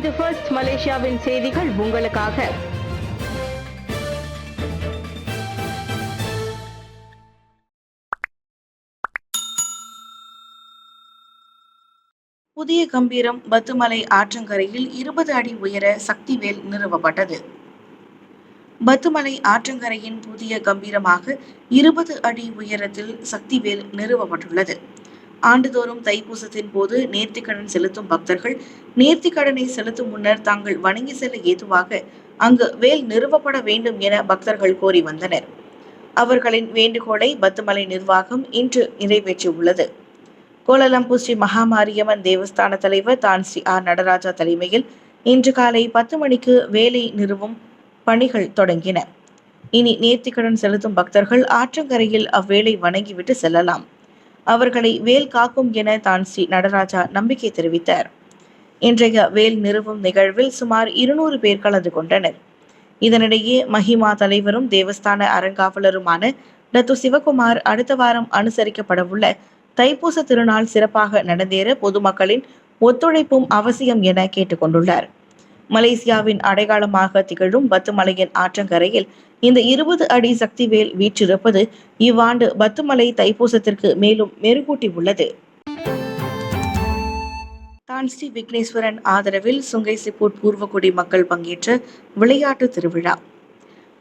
இது ஃபர்ஸ்ட் மலேசியாவின் செய்திகள் உங்களுக்காக. புதிய கம்பீரம் பத்துமலை ஆற்றங்கரையில் 20 அடி உயர சக்திவேல் நிறுவப்பட்டது. பத்துமலை ஆற்றங்கரையின் புதிய கம்பீரமாக 20 அடி உயரத்தில் சக்திவேல் நிறுவப்பட்டுள்ளது. ஆண்டுதோறும் தைப்பூசத்தின் போது நேர்த்திக்கடன் செலுத்தும் பக்தர்கள் நேர்த்திக்கடனை செலுத்தும் முன்னர் தாங்கள் வணங்கி செல்ல ஏதுவாக அங்கு வேல் நிறுவப்பட வேண்டும் என பக்தர்கள் கோரி வந்தனர். அவர்களின் வேண்டுகோளை பத்துமலை நிர்வாகம் இன்று நிறைவேற்றியுள்ளது. கோலாலம்பூர் ஸ்ரீ மகாமாரியம்மன் தேவஸ்தான தலைவர் தான் ஸ்ரீ ஆர் நடராஜா தலைமையில் இன்று காலை 10 மணிக்கு வேலை நிறுவும் பணிகள் தொடங்கின. இனி நேர்த்திக்கடன் செலுத்தும் பக்தர்கள் ஆற்றங்கரையில் அவ்வேளை வணங்கிவிட்டு செல்லலாம். அவர்களை வேல் காக்கும் என தான் ஸ்ரீ நடராஜா நம்பிக்கை தெரிவித்தார். இன்றைய வேல் நிறுவும் நிகழ்வில் சுமார் 200 பேர் கலந்து கொண்டனர். இதனிடையே மஹிமா தலைவரும் தேவஸ்தான அறங்காவலருமான டத்து சிவகுமார் அடுத்த வாரம் அனுசரிக்கப்படவுள்ள தைப்பூச திருநாள் சிறப்பாக நடந்தேற பொதுமக்களின் ஒத்துழைப்பும் அவசியம் என கேட்டுக்கொண்டுள்ளார். மலேசியாவின் அடையாளமாக திகழும் பத்துமலையின் ஆற்றங்கரையில் இந்த 20 அடி சக்திவேல் வீற்றிருப்பது இவ்வாண்டு பத்துமலை தைப்பூசத்திற்கு மேலும் மெருகூட்டி உள்ளது. தான் ஸ்ரீ விக்னேஸ்வரன் ஆதரவில் சுங்கைசிப்பூர் பூர்வகுடி மக்கள் பங்கேற்ற விளையாட்டு திருவிழா.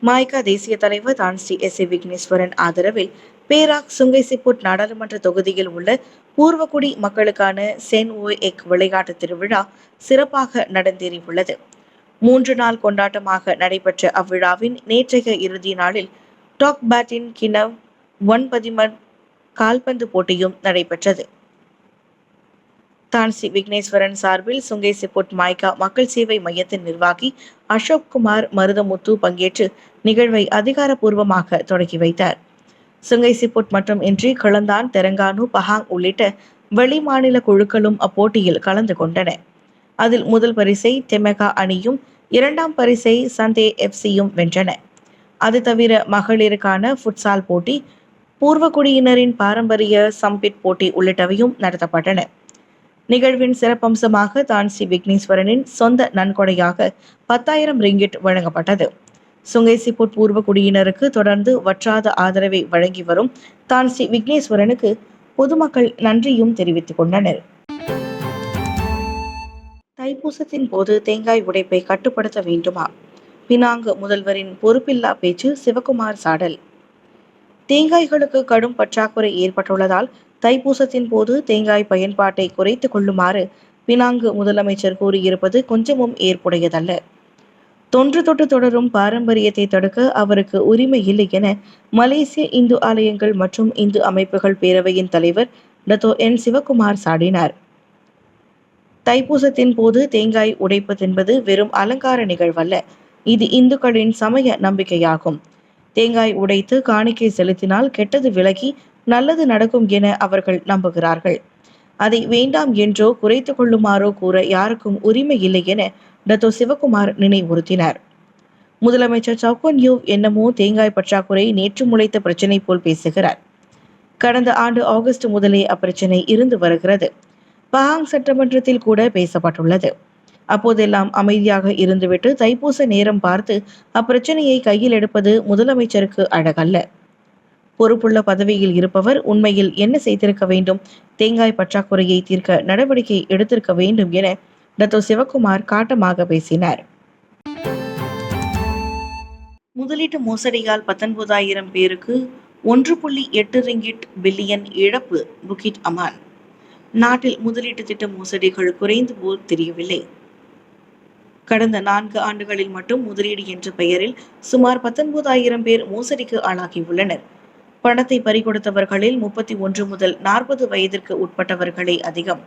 மாய்கா தேசிய தலைவர் தான் ஸ்ரீ எஸ். விக்னேஸ்வரன் ஆதரவில் பேராக் சுங்கைசிப்பூர் நாடாளுமன்ற தொகுதியில் உள்ள பூர்வகுடி மக்களுக்கான சென் ஓ எக் விளையாட்டு திருவிழா சிறப்பாக நடந்தேறியுள்ளது. 3 நாள் கொண்டாட்டமாக நடைபெற்ற அவ்விழாவின் நேற்றைய இறுதி நாளில் டாக் பேட்டின் கிணவ் ஒன்பதிமன் கால்பந்து போட்டியும் நடைபெற்றது. தான் ஸ்ரீ விக்னேஸ்வரன் சார்பில் சுங்கைசிப்பூர் மாய்கா மக்கள் சேவை மையத்தின் நிர்வாகி அசோக் குமார் மருதமுத்து பங்கேற்று நிகழ்வை அதிகாரப்பூர்வமாக தொடங்கி வைத்தார். சுங்கைசிப்பூர் மற்றும் இன்றி கிளந்தான், தெரங்கானு, பஹாங் உள்ளிட்ட வெளிமாநில குழுக்களும் அப்போட்டியில் கலந்து கொண்டன. அதில் முதல் பரிசை டெமெகா அணியும் 2ஆம் பரிசை சந்தே எஃப்சியும் வென்றன. அது தவிர மகளிருக்கான ஃபுட்சால் போட்டி, பூர்வகுடியினரின் பாரம்பரிய சம்பிட் போட்டி உள்ளிட்டவையும் நடத்தப்பட்டன. நிகழ்வின் சிறப்பம்சமாக தான் ஸ்ரீ விக்னேஸ்வரனின் சொந்த நன்கொடையாக 10,000 ரிங்கிட் வழங்கப்பட்டது. சுங்கைசிப்பூர் பூர்வகுடியினருக்கு தொடர்ந்து வற்றாத ஆதரவை வழங்கி வரும் தான் ஸ்ரீ விக்னேஸ்வரனுக்கு பொதுமக்கள் நன்றியும் தெரிவித்துக் கொண்டனர். தைப்பூசத்தின் போது தேங்காய் உடைப்பை கட்டுப்படுத்த வேண்டுமா? பினாங்கு முதல்வரின் பொறுப்பில்லா பேச்சு சிவகுமார் சாடல். தேங்காய்களுக்கு கடும் பற்றாக்குறை ஏற்பட்டுள்ளதால் தைப்பூசத்தின் போது தேங்காய் பயன்பாட்டை குறைத்துக் கொள்ளுமாறு பினாங்கு முதலமைச்சர் கூறியிருப்பது கொஞ்சமும் ஏற்புடையதல்ல. தொன்று தொட்டு தொடரும் பாரம்பரியத்தை தடுக்க அவருக்கு உரிமை இல்லை என மலேசிய இந்து ஆலயங்கள் மற்றும் இந்து அமைப்புகள் பேரவையின் தலைவர் டத்தோ என் சிவகுமார் சாடினார். தைப்பூசத்தின் போது தேங்காய் உடைப்பது என்பது வெறும் அலங்கார நிகழ்வல்ல. இது இந்துக்களின் சமய நம்பிக்கையாகும். தேங்காய் உடைத்து காணிக்கை செலுத்தினால் கெட்டது விலகி நல்லது நடக்கும் என அவர்கள் நம்புகிறார்கள். அதை வேண்டாம் என்றோ குறைத்து கொள்ளுமாறோ கூற யாருக்கும் உரிமை இல்லை என டத்தோ சிவகுமார் நினைவுறுத்தினார். முதலமைச்சர் சவுகோன் யூ என்னமோ தேங்காய் பற்றாக்குறை நேற்று முளைத்த பிரச்சினை போல் பேசுகிறார். கடந்த ஆண்டு ஆகஸ்ட் முதலே அப்பிரச்சினை இருந்து வருகிறது. பஹாங் சட்டமன்றத்தில் கூட பேசப்பட்டுள்ளது. அப்போதெல்லாம் அமைதியாக இருந்துவிட்டு தைப்பூச நேரம் பார்த்து அப்பிரச்சனையை கையில் எடுப்பது முதலமைச்சருக்கு அழகல்ல. பொறுப்புள்ள பதவியில் இருப்பவர் உண்மையில் என்ன செய்திருக்க வேண்டும்? தேங்காய் பற்றாக்குறையை தீர்க்க நடவடிக்கை எடுத்திருக்க வேண்டும் என டத்தோ சிவகுமார் காட்டமாக பேசினார். முதலீட்டு மோசடியால் 19,000 பேருக்கு 1.8 ரிங்கிட் பில்லியன் இழப்பு புகிட் அமான். நாட்டில் முதலீட்டு திட்ட மோசடிகள் குறைந்து போல் தெரியவில்லை. கடந்த 4 ஆண்டுகளில் மட்டும் முதலீடு என்ற பெயரில் சுமார் 19,000 பேர் மோசடிக்கு ஆளாகியுள்ளனர். பணத்தை பறிகொடுத்தவர்களில் 31 முதல் 40 வயதிற்கு உட்பட்டவர்களே அதிகம்.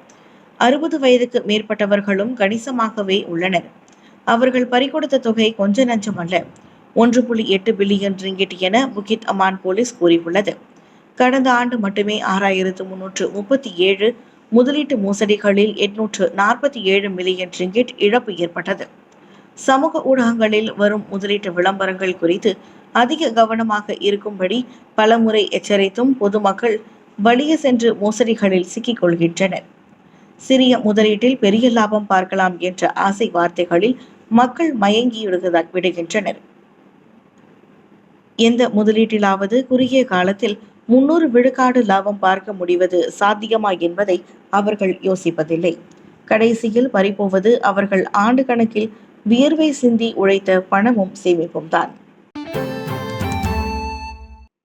60 வயதுக்கு மேற்பட்டவர்களும் கணிசமாகவே உள்ளனர். அவர்கள் பறிகொடுத்த தொகை கொஞ்ச நஞ்சம் அல்ல, 1.8 பில்லியன் ரிங்கிட் என புகிட் அமான் போலீஸ் கூறியுள்ளது. கடந்த ஆண்டு மட்டுமே 6,337 முதலீட்டு மோசடிகளில் 847 மில்லியன் ரிங்கிட் இழப்பு ஏற்பட்டது. சமூக ஊடகங்களில் வரும் முதலீட்டு விளம்பரங்கள் குறித்து அதிக கவனமாக இருக்கும்படி பலமுறை எச்சரித்தும் பொதுமக்கள் வலிய சென்று மோசடிகளில் சிக்கிக் கொள்கின்றனர். சிறிய முதலீட்டில் பெரிய லாபம் பார்க்கலாம் என்ற ஆசை வார்த்தைகளில் மக்கள் மயங்கி விடுகின்றனர். எந்த முதலீட்டிலாவது குறுகிய காலத்தில் 300 விழுக்காடு லாபம் பார்க்க முடிவது சாத்தியமா என்பதை அவர்கள் யோசிப்பதில்லை. கடைசியில் பறிபோவது அவர்கள் ஆண்டு கணக்கில் வியர்வை சிந்தி உழைத்த பணமும் சேமிப்பும் தான்.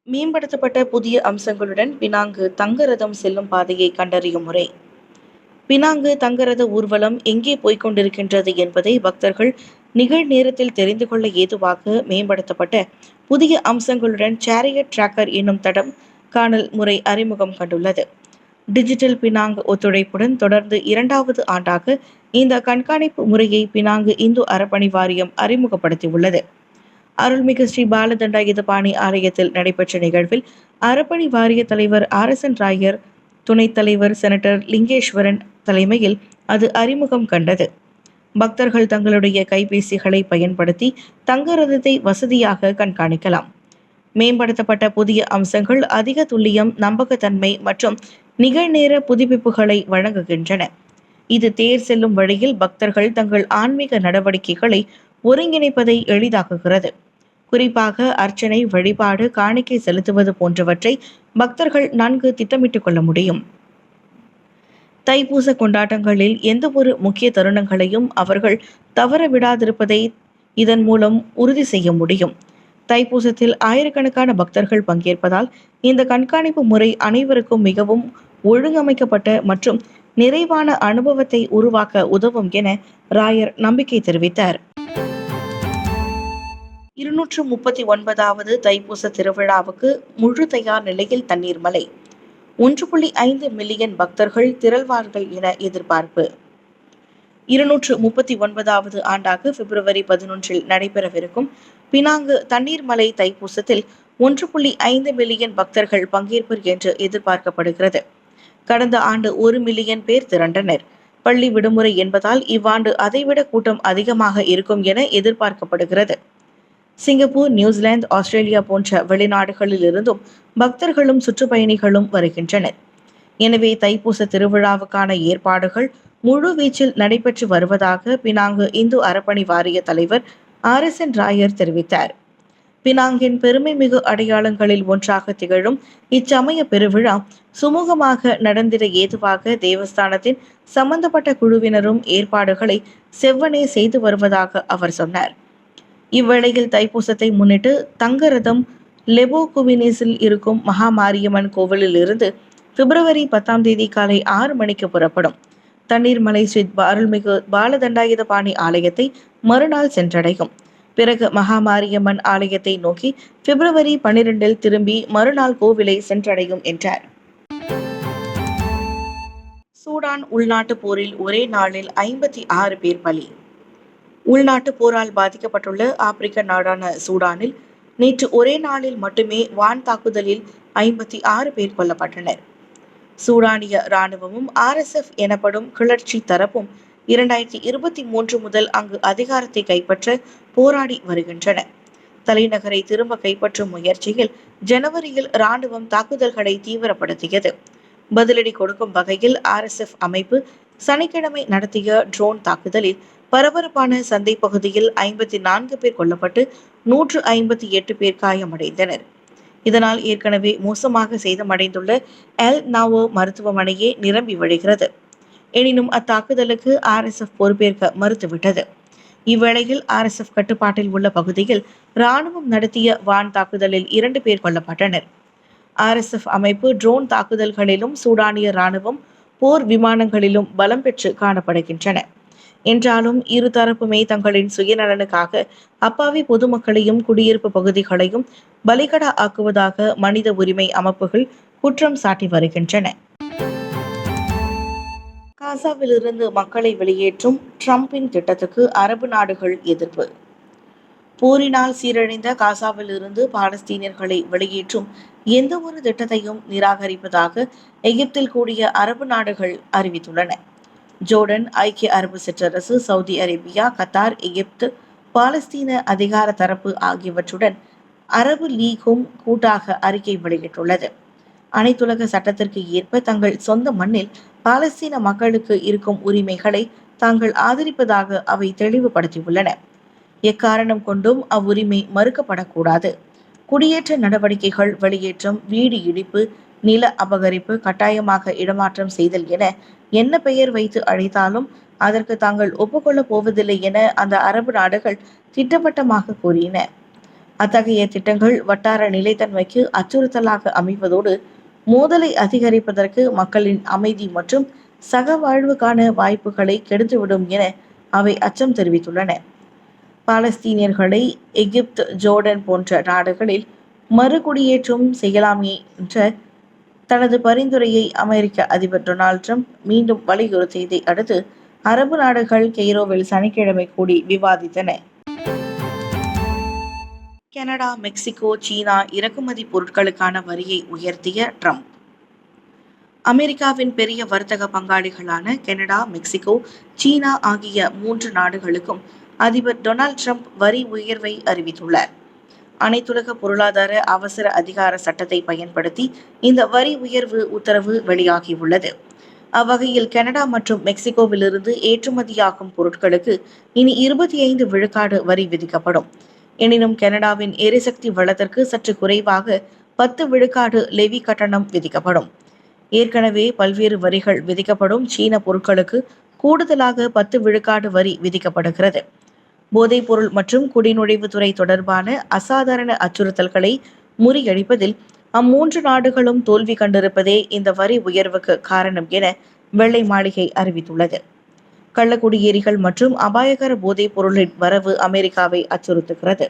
மேம்படுத்தப்பட்ட புதிய அம்சங்களுடன் பினாங்கு தங்கரதம் செல்லும் பாதையை கண்டறியும் முறை. பினாங்கு தங்கரத ஊர்வலம் எங்கே போய்கொண்டிருக்கின்றது என்பதை பக்தர்கள் நிகழ்நேரத்தில் தெரிந்து கொள்ள ஏதுவாக மேம்படுத்தப்பட்ட புதிய அம்சங்களுடன் சேரியட் டிராக்கர் என்னும் தடம் காணல் முறை அறிமுகம் கண்டுள்ளது. டிஜிட்டல் பினாங்கு ஒத்துழைப்புடன் தொடர்ந்து 2வது ஆண்டாக இந்த கண்காணிப்பு முறையை பினாங்கு இந்து அறப்பணி வாரியம் அறிமுகப்படுத்தியுள்ளது. அருள்மிகு ஸ்ரீ பாலதண்டாயுதபாணி ஆலயத்தில் நடைபெற்ற நிகழ்வில் அறப்பணி வாரிய தலைவர் RSN ராயர், துணைத் தலைவர் செனட்டர் லிங்கேஸ்வரன் தலைமையில் அது அறிமுகம் கண்டது. பக்தர்கள் தங்களுடைய கைபேசிகளை பயன்படுத்தி தங்கரதத்தை வசதியாக கண்காணிக்கலாம். மேம்படுத்தப்பட்ட புதிய அம்சங்கள் அதிக துல்லியம், நம்பகத்தன்மை மற்றும் நிகழ்நேர புதுப்பிப்புகளை வழங்குகின்றன. இது தேர் செல்லும் வழியில் பக்தர்கள் தங்கள் ஆன்மீக நடவடிக்கைகளை ஒருங்கிணைப்பதை எளிதாக்குகிறது. குறிப்பாக அர்ச்சனை, வழிபாடு, காணிக்கை செலுத்துவது போன்றவற்றை பக்தர்கள் நன்கு திட்டமிட்டுக் கொள்ள முடியும். தைப்பூச கொண்டாட்டங்களில் எந்த ஒரு முக்கிய தருணங்களையும் அவர்கள் தவற விடாதிருப்பதை இதன் மூலம் உறுதி செய்ய முடியும். தைப்பூசத்தில் ஆயிரக்கணக்கான பக்தர்கள் பங்கேற்பதால் இந்த கண்காணிப்பு முறை அனைவருக்கும் மிகவும் ஒழுங்கமைக்கப்பட்ட மற்றும் நிறைவான அனுபவத்தை உருவாக்க உதவும் என ராயர் நம்பிக்கை தெரிவித்தார். 239வது தைப்பூச திருவிழாவுக்கு முழு தயார் நிலையில் தண்ணீர் மலை. 1.5 மில்லியன் பக்தர்கள் திரள்வார்கள் என எதிர்பார்ப்பு. 239வது ஆண்டாக பிப்ரவரி 11 நடைபெறவிருக்கும் பினாங்கு தண்ணீர் மலை தைப்பூசத்தில் 1.5 மில்லியன் பக்தர்கள் பங்கேற்பர் என்று எதிர்பார்க்கப்படுகிறது. கடந்த ஆண்டு 1 மில்லியன் பேர் திரண்டனர். பள்ளி விடுமுறை என்பதால் இவ்வாண்டு அதைவிட கூட்டம் அதிகமாக இருக்கும் என எதிர்பார்க்கப்படுகிறது. சிங்கப்பூர், நியூசிலாந்து, ஆஸ்திரேலியா போன்ற வெளிநாடுகளில் இருந்தும் பக்தர்களும் சுற்றுப்பயணிகளும் வருகின்றனர். எனவே தைப்பூச திருவிழாவுக்கான ஏற்பாடுகள் முழு வீச்சில் நடைபெற்று வருவதாக பினாங்கு இந்து அறப்பணி வாரிய தலைவர் RSN ராயர் தெரிவித்தார். பினாங்கின் பெருமை மிகு அடையாளங்களில் ஒன்றாக திகழும் இச்சமய பெருவிழா சுமூகமாக நடந்திட ஏதுவாக தேவஸ்தானத்தின் சம்பந்தப்பட்ட குழுவினரும் ஏற்பாடுகளை செவ்வனே செய்து வருவதாக அவர் சொன்னார். இவ்வேளையில் தைப்பூசத்தை முன்னிட்டு தங்கரதம் லெபோ குவினிஸில் இருக்கும் மகாமாரியம்மன் கோவிலில் இருந்து பிப்ரவரி 10 காலை 6 மணிக்கு புறப்படும். தண்ணீர் மலை ஸ்ரீ அருள்மிகு பாலதண்டாயுதபாணி ஆலயத்தை மறுநாள் சென்றடையும். பிறகு மகாமாரியம்மன் ஆலயத்தை நோக்கி பிப்ரவரி 12 திரும்பி மறுநாள் கோவிலை சென்றடையும் என்றார். சூடான் உள்நாட்டு போரில் ஒரே நாளில் 56 பேர் பலி. உள்நாட்டு போரால் பாதிக்கப்பட்டுள்ள ஆப்பிரிக்க நாடான சூடானில் நேற்று ஒரே நாளில் மட்டுமே வான் தாக்குதலில் 56 பேர் கொல்லப்பட்டனர். சூடானிய இராணுவமும் RSF எனப்படும் கிளர்ச்சி தரப்பும் 2023 முதல் அங்கு அதிகாரத்தை கைப்பற்ற போராடி வருகின்றன. தலைநகரை திரும்ப கைப்பற்றும் முயற்சியில் ஜனவரியில் இராணுவம் தாக்குதல்களை தீவிரப்படுத்தியது. பதிலடி கொடுக்கும் வகையில் RSF அமைப்பு சனிக்கிழமை நடத்திய ட்ரோன் தாக்குதலில் பரபரப்பான சந்தை பகுதியில் 54 பேர் கொல்லப்பட்டு 158 பேர் காயமடைந்தனர். இதனால் ஏற்கனவே மோசமாக சேதமடைந்துள்ள எல் நாவோ மருத்துவமனையே நிரம்பி வழிகிறது. எனினும் அத்தாக்குதலுக்கு RSF பொறுப்பேற்க மறுத்துவிட்டது. இவ்வேளையில் RSF கட்டுப்பாட்டில் உள்ள பகுதியில் இராணுவம் நடத்திய வான் தாக்குதலில் 2 பேர் கொல்லப்பட்டனர். RSF அமைப்பு ட்ரோன் தாக்குதல்களிலும் சூடானிய இராணுவம் போர் விமானங்களிலும் பலம் பெற்று காணப்படுகின்றன. என்றாலும் இரு தரப்புமே தங்களின் சுயநலனுக்காக அப்பாவி பொதுமக்களையும் குடியிருப்பு பகுதிகளையும் பலிகடா ஆக்குவதாக மனித உரிமை அமைப்புகள் குற்றம் சாட்டி வருகின்றன. காசாவிலிருந்து மக்களை வெளியேற்றும் ட்ரம்பின் திட்டத்துக்கு அரபு நாடுகள் எதிர்ப்பு. போரினால் சீரழிந்த காசாவில் இருந்து பாலஸ்தீனியர்களை வெளியேற்றும் எந்த ஒரு திட்டத்தையும் நிராகரிப்பதாக எகிப்தில் கூடிய அரபு நாடுகள் அறிவித்துள்ளன. ஜோர்டன், ஐக்கிய அரபு சிற்றரசு, சவுதி அரேபியா, கத்தார், எகிப்து, பாலஸ்தீன அதிகார தரப்பு ஆகியவற்றுடன் அரபு லீகும் கூட்டாக அறிக்கை வெளியிட்டுள்ளது. அனைத்துலக சட்டத்திற்கு ஏற்ப தங்கள் சொந்த மண்ணில் பாலஸ்தீன மக்களுக்கு இருக்கும் உரிமைகளை தாங்கள் ஆதரிப்பதாக அவை தெளிவுபடுத்தியுள்ளன. எக்காரணம் கொண்டும் அவ்வுரிமை மறுக்கப்படக்கூடாது. குடியேற்ற நடவடிக்கைகள், வெளியேற்றம், வீடு இடிப்பு, நில அபகரிப்பு, கட்டாயமாக இடமாற்றம் செய்தல் என என்ன பெயர் வைத்து அழைத்தாலும் அதற்கு தாங்கள் ஒப்புக்கொள்ளப் போவதில்லை என அந்த அரபு நாடுகள் திட்டவட்டமாக கூறின. அத்தகைய திட்டங்கள் வட்டார நிலைத்தன்மைக்கு அச்சுறுத்தலாக அமைவதோடு மோதலை அதிகரிப்பதற்கு, மக்களின் அமைதி மற்றும் சக வாழ்வுக்கான வாய்ப்புகளை கெடுத்துவிடும் என அவை அச்சம் தெரிவித்துள்ளன. பாலஸ்தீனியர்களை எகிப்து, ஜோர்டன் போன்ற நாடுகளில் மறுகுடியேற்றம் செய்யலாமே என்ற தனது பரிந்துரையை அமெரிக்க அதிபர் டொனால்ட் ட்ரம்ப் மீண்டும் வலியுறுத்தியதை அடுத்து அரபு நாடுகள் கெய்ரோவில் சனிக்கிழமை கூடி விவாதித்தன. கனடா, மெக்சிகோ, சீனா இறக்குமதி பொருட்களுக்கான வரியை உயர்த்திய ட்ரம்ப். அமெரிக்காவின் பெரிய வர்த்தக பங்காளிகளான கனடா, மெக்சிகோ, சீனா ஆகிய 3 நாடுகளுக்கும் அதிபர் டொனால்ட் ட்ரம்ப் வரி உயர்வை அறிவித்துள்ளார். அனைத்துலக பொருளாதார அவசர அதிகார சட்டத்தை பயன்படுத்தி இந்த வரி உயர்வு உத்தரவு வெளியாகியுள்ளது. அவ்வகையில் கனடா மற்றும் மெக்சிகோவிலிருந்து ஏற்றுமதியாகும் பொருட்களுக்கு இனி 25 விழுக்காடு வரி விதிக்கப்படும். எனினும் கனடாவின் எரிசக்தி வளத்திற்கு சற்று குறைவாக 10 விழுக்காடு லெவி கட்டணம் விதிக்கப்படும். ஏற்கனவே பல்வேறு வரிகள் விதிக்கப்படும் சீன பொருட்களுக்கு கூடுதலாக 10 விழுக்காடு வரி விதிக்கப்படுகிறது. போதைப்பொருள் மற்றும் குடிநுழைவுத்துறை தொடர்பான அசாதாரண அச்சுறுத்தல்களை முறியடிப்பதில் அம்மூன்று நாடுகளும் தோல்வி கண்டிருப்பதே இந்த வரி உயர்வுக்கு காரணம் என வெள்ளை மாளிகை அறிவித்துள்ளது. கள்ளக்குடியேறிகள் மற்றும் அபாயகர போதைப் பொருளின் வரவு அமெரிக்காவை அச்சுறுத்துகிறது.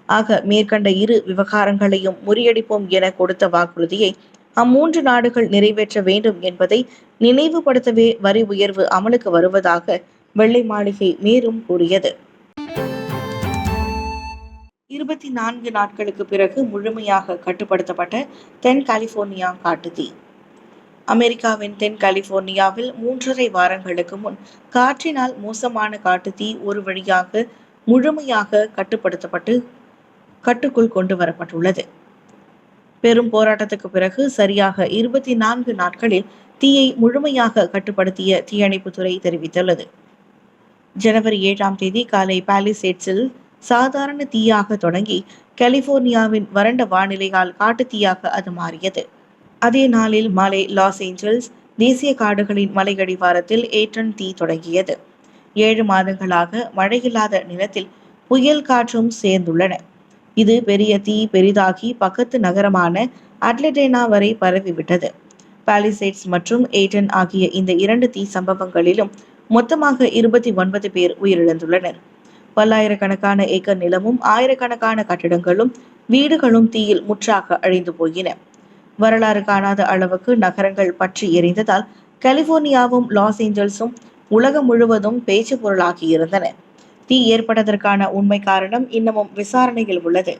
ஆக மேற்கண்ட இரு விவகாரங்களையும் முறியடிப்போம் என கொடுத்த வாக்குறுதியை அம்மூன்று நாடுகள் நிறைவேற்ற வேண்டும் என்பதை நினைவுபடுத்தவே வரி உயர்வு அமலுக்கு வருவதாக வெள்ளை மாளிகை மேலும் கூறியது. 24 நாட்களுக்கு பிறகு முழுமையாக கட்டுப்படுத்தப்பட்ட தென் கலிபோர்னியா காட்டுத்தீ. அமெரிக்காவின் தென் கலிபோர்னியாவில் 3.5 வாரங்களுக்கு முன் காற்றினால் மோசமான காட்டுத்தீ ஒரு வழியாக முழுமையாக கட்டுப்படுத்தப்பட்டு கட்டுக்குள் கொண்டு வரப்பட்டுள்ளது. பெரும் போராட்டத்துக்கு பிறகு சரியாக 24 நாட்களில் தீயை முழுமையாக கட்டுப்படுத்திய தீயணைப்புத்துறை தெரிவித்துள்ளது. ஜனவரி 7ஆம் தேதி காலை பாலிசேட்ஸில் சாதாரண தீயாக தொடங்கி கலிபோர்னியாவின் வறண்ட வானிலையால் காட்டுத்தீயாக அது மாறியது. அதே நாளில் மாலை லாஸ் ஏஞ்சல்ஸ் தேசிய காடுகளின் மலையடிவாரத்தில் ஏட்டன் தீ தொடங்கியது. 7 மாதங்களாக மழையில்லாத நிலத்தில் புயல் காற்றும் சேர்ந்துள்ளன. இது பெரிய தீ பெரிதாகி பக்கத்து நகரமான அட்லடேனா வரை பரவிவிட்டது. பாலிசேட்ஸ் மற்றும் ஏட்டன் ஆகிய இந்த 2 தீ சம்பவங்களிலும் மொத்தமாக 29 பேர் உயிரிழந்துள்ளனர். பல்லாயிரக்கணக்கான ஏக்கர் நிலமும் ஆயிரக்கணக்கான கட்டிடங்களும் வீடுகளும் தீயில் முற்றாக அழிந்து போயின. வரலாறு காணாத அளவுக்கு நகரங்கள் பற்றி எரிந்ததால் கலிபோர்னியாவும் லாஸ் ஏஞ்சல்ஸும் உலகம் முழுவதும் பேச்சு பொருளாகி இருந்தன. தீ ஏற்பட்டதற்கான உண்மை காரணம் இன்னமும் விசாரணையில் உள்ளது.